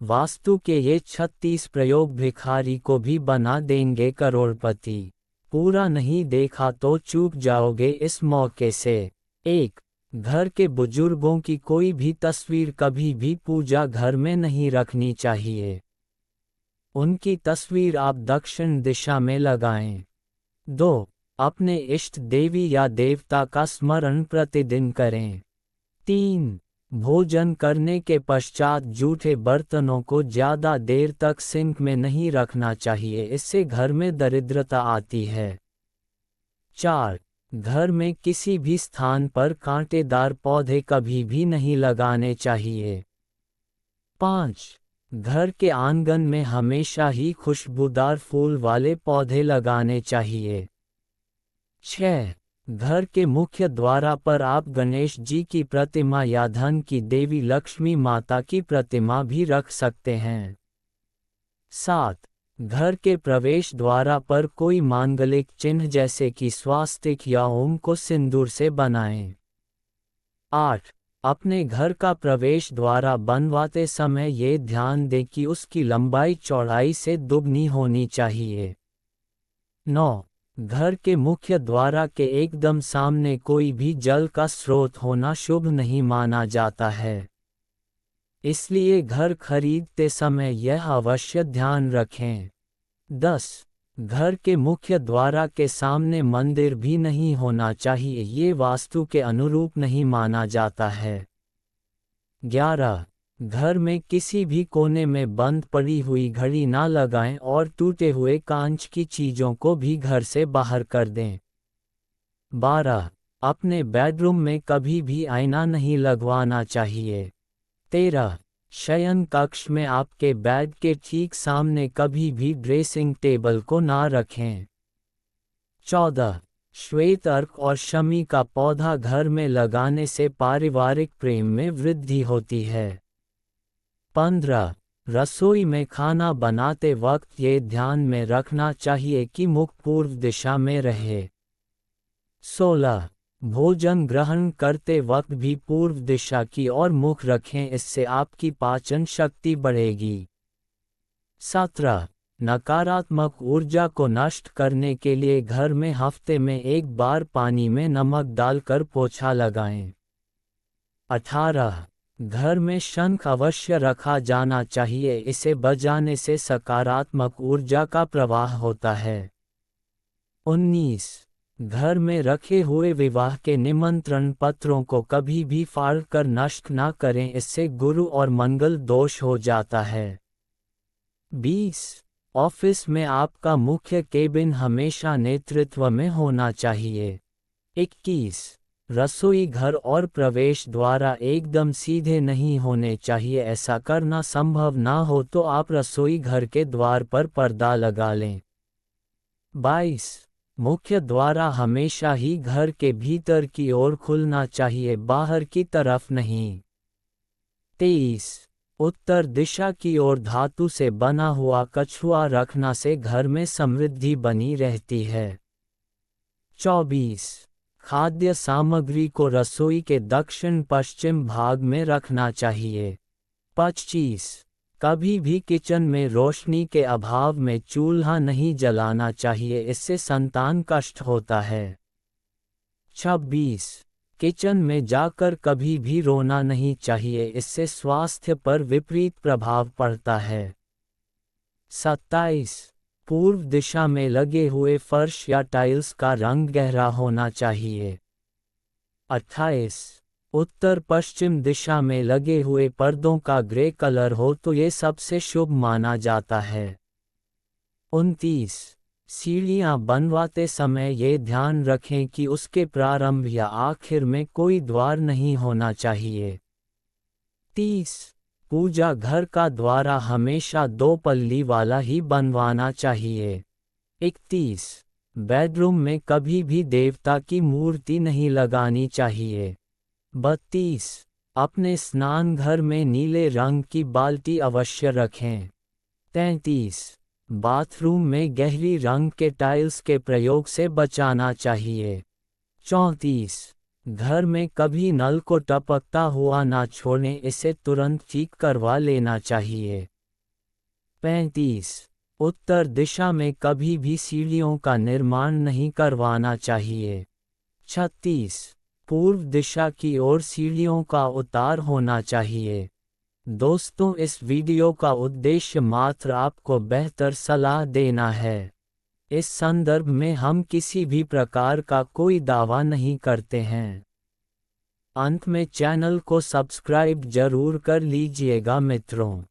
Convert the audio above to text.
वास्तु के ये 36 प्रयोग भिखारी को भी बना देंगे करोड़पति। पूरा नहीं देखा तो चूक जाओगे इस मौके से। 1. घर के बुजुर्गों की कोई भी तस्वीर कभी भी पूजा घर में नहीं रखनी चाहिए। उनकी तस्वीर आप दक्षिण दिशा में लगाएं। 2. अपने इष्ट देवी या देवता का स्मरण प्रतिदिन करें। 3. भोजन करने के पश्चात जूठे बर्तनों को ज्यादा देर तक सिंक में नहीं रखना चाहिए, इससे घर में दरिद्रता आती है। 4. घर में किसी भी स्थान पर कांटेदार पौधे कभी भी नहीं लगाने चाहिए। 5. घर के आंगन में हमेशा ही खुशबूदार फूल वाले पौधे लगाने चाहिए। 6. घर के मुख्य द्वार पर आप गणेश जी की प्रतिमा या धन की देवी लक्ष्मी माता की प्रतिमा भी रख सकते हैं। 7. घर के प्रवेश द्वार पर कोई मांगलिक चिन्ह जैसे कि स्वास्तिक या ओम को सिंदूर से बनाएं। 8. अपने घर का प्रवेश द्वार बनवाते समय ये ध्यान दें कि उसकी लंबाई चौड़ाई से दुगनी होनी चाहिए। 9. घर के मुख्य द्वार के एकदम सामने कोई भी जल का स्रोत होना शुभ नहीं माना जाता है, इसलिए घर खरीदते समय यह अवश्य ध्यान रखें। 10. घर के मुख्य द्वार के सामने मंदिर भी नहीं होना चाहिए, ये वास्तु के अनुरूप नहीं माना जाता है। 11. घर में किसी भी कोने में बंद पड़ी हुई घड़ी ना लगाएं और टूटे हुए कांच की चीजों को भी घर से बाहर कर दें। 12. अपने बेडरूम में कभी भी आईना नहीं लगवाना चाहिए। 13. शयन कक्ष में आपके बेड के ठीक सामने कभी भी ड्रेसिंग टेबल को ना रखें। 14. श्वेत अर्क और शमी का पौधा घर में लगाने से पारिवारिक प्रेम में वृद्धि होती है। 15. रसोई में खाना बनाते वक्त ये ध्यान में रखना चाहिए कि मुख पूर्व दिशा में रहे। 16. भोजन ग्रहण करते वक्त भी पूर्व दिशा की ओर मुख रखें, इससे आपकी पाचन शक्ति बढ़ेगी। 17. नकारात्मक ऊर्जा को नष्ट करने के लिए घर में हफ्ते में एक बार पानी में नमक डालकर पोछा लगाएं। 18. घर में शंख अवश्य रखा जाना चाहिए, इसे बजाने से सकारात्मक ऊर्जा का प्रवाह होता है। 19. घर में रखे हुए विवाह के निमंत्रण पत्रों को कभी भी फाड़कर नष्ट न करें, इससे गुरु और मंगल दोष हो जाता है। 20. ऑफिस में आपका मुख्य केबिन हमेशा नेतृत्व में होना चाहिए। 21. रसोई घर और प्रवेश द्वार एकदम सीधे नहीं होने चाहिए, ऐसा करना संभव ना हो तो आप रसोई घर के द्वार पर पर्दा लगा लें। 22. मुख्य द्वार हमेशा ही घर के भीतर की ओर खुलना चाहिए, बाहर की तरफ नहीं। 23. उत्तर दिशा की ओर धातु से बना हुआ कछुआ रखना से घर में समृद्धि बनी रहती है। 24. खाद्य सामग्री को रसोई के दक्षिण पश्चिम भाग में रखना चाहिए। 25. कभी भी किचन में रोशनी के अभाव में चूल्हा नहीं जलाना चाहिए, इससे संतान कष्ट होता है। 26. किचन में जाकर कभी भी रोना नहीं चाहिए, इससे स्वास्थ्य पर विपरीत प्रभाव पड़ता है। 27. पूर्व दिशा में लगे हुए फर्श या टाइल्स का रंग गहरा होना चाहिए। 28. उत्तर पश्चिम दिशा में लगे हुए पर्दों का ग्रे कलर हो तो ये सबसे शुभ माना जाता है। 29. सीढ़ियाँ बनवाते समय ये ध्यान रखें कि उसके प्रारंभ या आखिर में कोई द्वार नहीं होना चाहिए। 30. पूजा घर का द्वार हमेशा 2 पल्ली वाला ही बनवाना चाहिए। 31. बेडरूम में कभी भी देवता की मूर्ति नहीं लगानी चाहिए। 32. अपने स्नान घर में नीले रंग की बाल्टी अवश्य रखें। 33. बाथरूम में गहरी रंग के टाइल्स के प्रयोग से बचाना चाहिए। 34. घर में कभी नल को टपकता हुआ ना छोड़ें, इसे तुरंत ठीक करवा लेना चाहिए। 35। उत्तर दिशा में कभी भी सीढ़ियों का निर्माण नहीं करवाना चाहिए। 36। पूर्व दिशा की ओर सीढ़ियों का उतार होना चाहिए। दोस्तों, इस वीडियो का उद्देश्य मात्र आपको बेहतर सलाह देना है। इस संदर्भ में हम किसी भी प्रकार का कोई दावा नहीं करते हैं। अंत में चैनल को सब्सक्राइब जरूर कर लीजिएगा मित्रों।